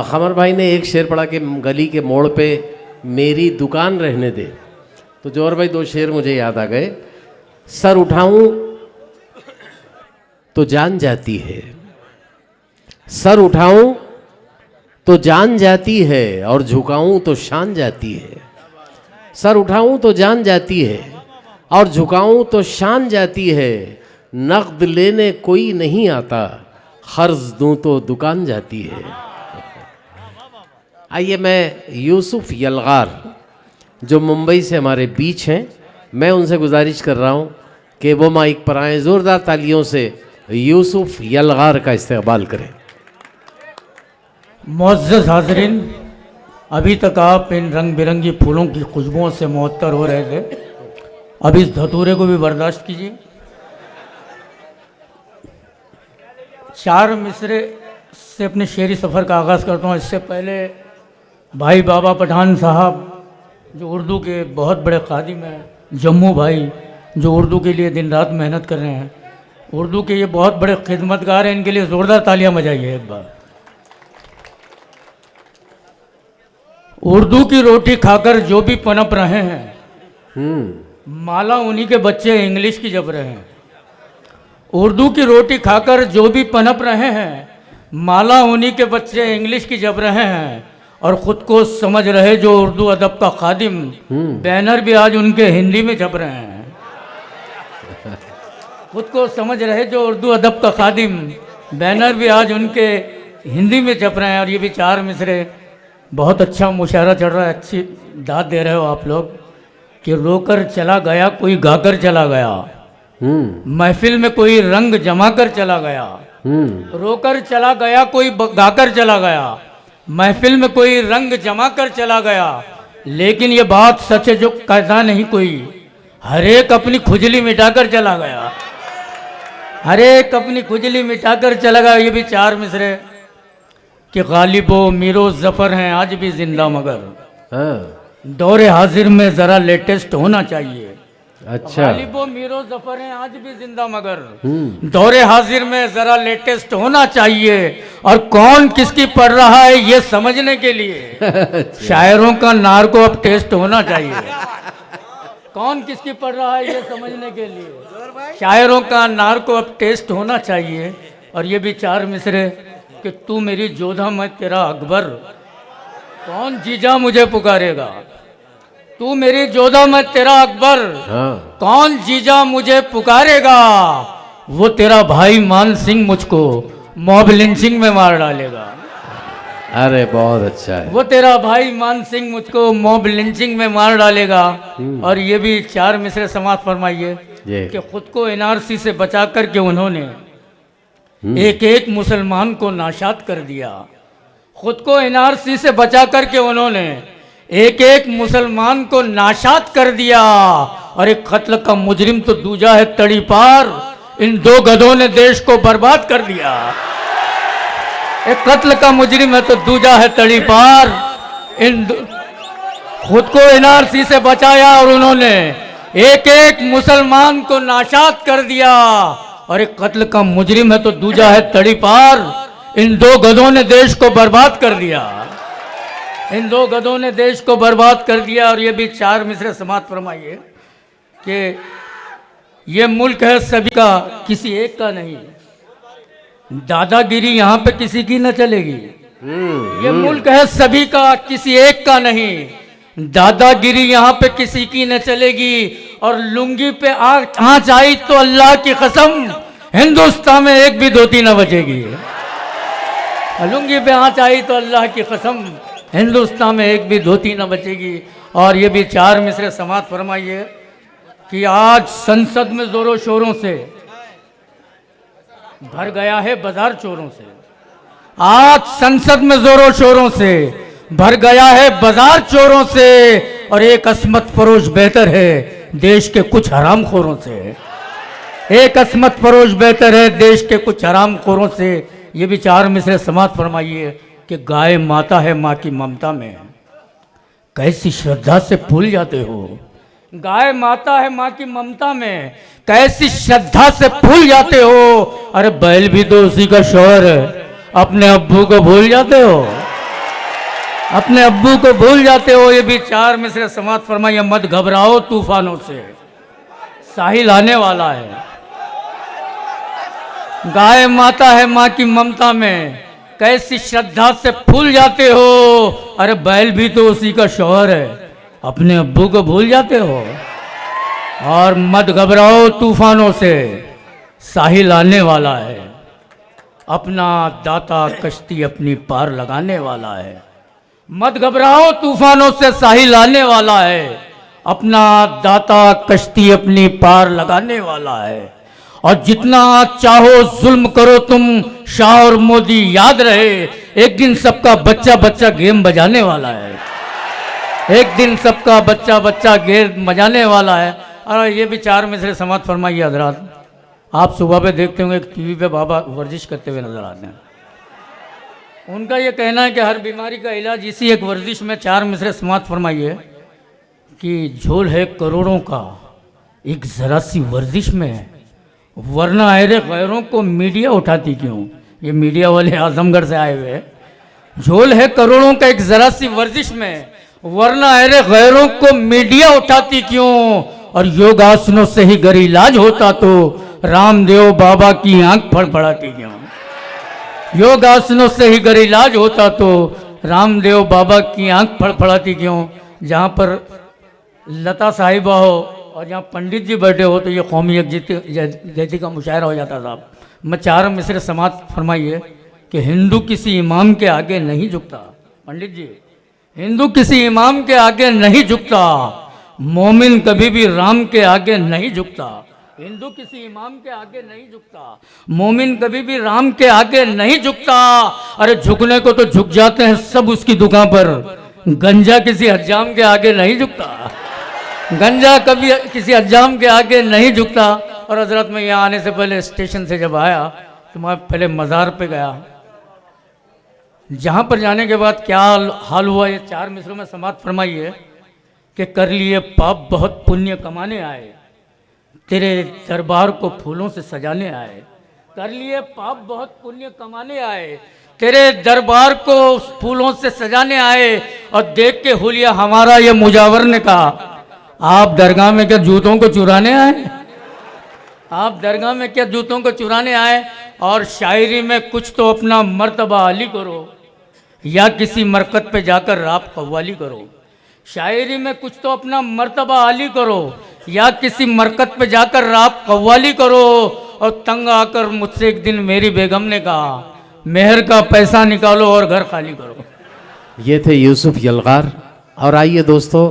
खमर भाई ने एक शेर पढ़ा कि गली के मोड़ पे मेरी दुकान रहने दे, तो जौहर भाई दो शेर मुझे याद आ गए। सर उठाऊं तो जान जाती है, सर उठाऊं तो जान जाती है, और झुकाऊं तो शान जाती है। सर उठाऊं तो जान जाती है और झुकाऊं तो शान जाती है। नक़द लेने कोई नहीं आता, क़र्ज़ दूं तो दुकान जाती है। आइए मैं यूसुफ यलगार जो मुंबई से हमारे बीच हैं, मैं उनसे गुजारिश कर रहा हूं कि वो माइक पर आएँ, ज़ोरदार तालियों से यूसुफ यलगार का इस्तकबाल करें। मुअज़्ज़ज़ हाज़रीन, अभी तक आप इन रंग बिरंगी फूलों की खुशबुओं से मुअत्तर हो रहे थे, अब इस धतूरे को भी बर्दाश्त कीजिए। चार मिसरे से अपने शेरी सफ़र का आगाज़ करता हूँ। इससे पहले भाई बाबा पठान साहब जो उर्दू के बहुत बड़े खादिम हैं, जम्मू भाई जो उर्दू के लिए दिन रात मेहनत कर रहे हैं, उर्दू के ये बहुत बड़े खिदमतगार हैं, इनके लिए ज़ोरदार तालियां बजाइए एक बार। उर्दू की रोटी खाकर जो भी पनप रहे हैं, माला उन्हीं के बच्चे इंग्लिश की जप रहे हैं। उर्दू की रोटी खाकर जो भी पनप रहे हैं, माला उन्हीं के बच्चे इंग्लिश की जप रहे हैं, और ख़ुद को समझ रहे जो उर्दू अदब का खादिम, बैनर भी आज उनके हिंदी में छप रहे हैं। खुद को समझ रहे जो उर्दू अदब का खादिम, बैनर भी आज उनके हिंदी में छप रहे हैं। और ये भी चार मिसरे, बहुत अच्छा मुशायरा चल रहा है, अच्छी दाद दे रहे हो आप लोग कि रोकर चला गया कोई गाकर चला गया, महफिल में कोई रंग जमा कर चला गया। रोकर चला गया कोई गाकर चला गया, महफिल में कोई रंग जमा कर चला गया। लेकिन ये बात सच है जो कहता नहीं कोई, हर एक अपनी खुजली मिटाकर चला गया, हर एक अपनी खुजली मिटाकर चला गया। ये भी चार मिसरे कि गालिबो मीरो जफर हैं आज भी जिंदा, मगर दौरे हाजिर में जरा लेटेस्ट होना चाहिए। अच्छा, गालिबो मीरो जफर हैं आज भी जिंदा, मगर दौरे हाजिर में जरा लेटेस्ट होना चाहिए। और कौन किसकी पढ़ रहा है ये समझने के लिए शायरों का नार को अब टेस्ट होना चाहिए। कौन किसकी पढ़ रहा है ये समझने के लिए शायरों का नार को अब टेस्ट होना चाहिए। और ये भी चार मिसरे कि तू मेरी जोधा मैं तेरा अकबर, कौन जीजा मुझे पुकारेगा। तू मेरी जोधा मैं तेरा अकबर, कौन जीजा मुझे पुकारेगा। वो तेरा भाई मान सिंह मुझको मॉब लिंचिंग में मार डालेगा। अरे बहुत अच्छा है। वो तेरा भाई मान सिंह मुझको मॉब लिंचिंग में मार डालेगा। और ये भी चार मिसरे समाप्त फरमाइए कि खुद को एनआरसी से बचा करके उन्होंने एक एक मुसलमान को नाशाद कर दिया। खुद को एनआरसी से बचा करके उन्होंने एक एक मुसलमान को नाशाद कर दिया। और एक कत्ल का मुजरिम तो दूजा है तड़ी पार, इन दो गधों ने देश को बर्बाद कर दिया। एक कत्ल का मुजरिम है तो दूजा है तड़ी पार, खुद को एनआरसी से बचाया और उन्होंने एक एक मुसलमान को नाशाद कर दिया। और एक कत्ल का मुजरिम है तो दूजा है तड़ी पार, इन दो गधों ने देश को बर्बाद कर दिया। इन दो गधों ने देश को बर्बाद कर दिया। और ये भी चार मिसरे समाप्त फरमाइए कि ये मुल्क है सभी का, किसी एक का नहीं। दादागिरी यहाँ पे किसी की न चलेगी। ये मुल्क है सभी का, किसी एक का नहीं। दादागिरी यहाँ पे किसी की न चलेगी। और लुंगी पे आँच आई तो अल्लाह की कसम हिंदुस्तान में एक भी धोती न बचेगी। लुंगी पे आँच आई तो अल्लाह की कसम हिंदुस्तान में एक भी धोती न बचेगी। और ये भी चार मिसरे समाप्त फरमाइए कि आज संसद में जोरों शोरों से भर गया है बाजार चोरों से। आज संसद में जोरों शोरों से भर गया है बाजार चोरों से। और एक अस्मत फरोश बेहतर है देश के कुछ हरामखोरों से। एक अस्मत फरोश बेहतर है देश के कुछ हरामखोरों से। ये भी चार मिसरे समाप्त फरमाइए कि गाय माता है माँ की ममता में, कैसी श्रद्धा से भूल जाते हो। गाय माता है माँ की ममता में, कैसी श्रद्धा से भूल जाते हो। अरे बैल भी तो उसी का शौहर है, अपने अब्बू को भूल जाते हो, अपने अब्बू को भूल जाते हो। ये भी चार मिसरे समाज फरमाइए, मत घबराओ तूफानों से, साहिल आने वाला है। गाय माता है माँ की ममता में, कैसी श्रद्धा से फूल जाते हो। अरे बैल भी तो उसी का शौहर है, अपने अब्बू को भूल जाते हो। और मत घबराओ तूफानों से, साहिल आने वाला है। अपना दाता कश्ती अपनी पार लगाने वाला है। मत घबराओ तूफानों से, साहिल आने वाला है। अपना दाता कश्ती अपनी पार लगाने वाला है। और जितना चाहो जुल्म करो तुम, शाह और मोदी याद रहे, एक दिन सबका बच्चा बच्चा गेम बजाने वाला है। एक दिन सबका बच्चा बच्चा गेम बजाने वाला है। और ये भी चार मिसरे समाज फरमाइए हजरात। आप सुबह पे देखते होंगे टीवी पे बाबा वर्जिश करते हुए नजर आते हैं। उनका ये कहना है कि हर बीमारी का इलाज इसी एक वर्जिश में। चार मिसरे समाज फरमाइए कि झोल है करोड़ों का, एक जरा सी वर्जिश में है, वरना अरे गैरों को मीडिया उठाती क्यों। ये मीडिया वाले आजमगढ़ से आए हुए। झोल है करोड़ों का एक जरा सी वर्जिश में, वरना अरे गैरों को मीडिया उठाती क्यों। और योगासनों से ही गर इलाज होता तो रामदेव बाबा की आंख फड़फड़ाती क्यों। योगासनों से ही गर इलाज होता तो रामदेव बाबा की आंख फड़फड़ाती क्यों। जहाँ पर लता साहिबा हो और जहाँ पंडित जी बैठे हो तो ये कौमी यकजहती का मुशायरा हो जाता साहब। मैं चार मिसरे समाज फरमाइए कि हिंदू किसी इमाम के आगे नहीं झुकता। पंडित जी, हिंदू किसी इमाम के आगे नहीं झुकता, मोमिन कभी भी राम के आगे नहीं झुकता। हिंदू किसी इमाम के आगे नहीं झुकता, मोमिन कभी भी राम के आगे नहीं झुकता। अरे झुकने को तो झुक जाते हैं सब उसकी दुकान पर, गंजा किसी हज्जाम के आगे नहीं झुकता। गंजा कभी किसी हज्जाम के आगे नहीं झुकता। और हजरत में यहाँ आने से पहले स्टेशन से जब आया तो मैं पहले मज़ार पे गया। जहाँ पर जाने के बाद क्या हाल हुआ ये चार मिसरों में समाप्त फरमाइए कि कर लिए पाप बहुत पुण्य कमाने आए, तेरे दरबार को फूलों से सजाने आए। कर लिए पाप बहुत पुण्य कमाने आए, तेरे दरबार को फूलों से सजाने आए। और देख के हुलिया हमारा ये मुजावर ने कहा, आप दरगाह में क्या जूतों को चुराने आए। आप दरगाह में क्या जूतों को चुराने आए। और शायरी में कुछ तो अपना मर्तबा अली करो, या किसी मरकत पे जाकर रात कव्वाली करो। शायरी में कुछ तो अपना मर्तबा अली करो, या किसी मरकत पे जाकर रात कव्वाली करो। और तंग आकर मुझसे एक दिन मेरी बेगम ने कहा, मेहर का पैसा निकालो और घर खाली करो। ये थे यूसुफ यलगार। और आइए दोस्तों,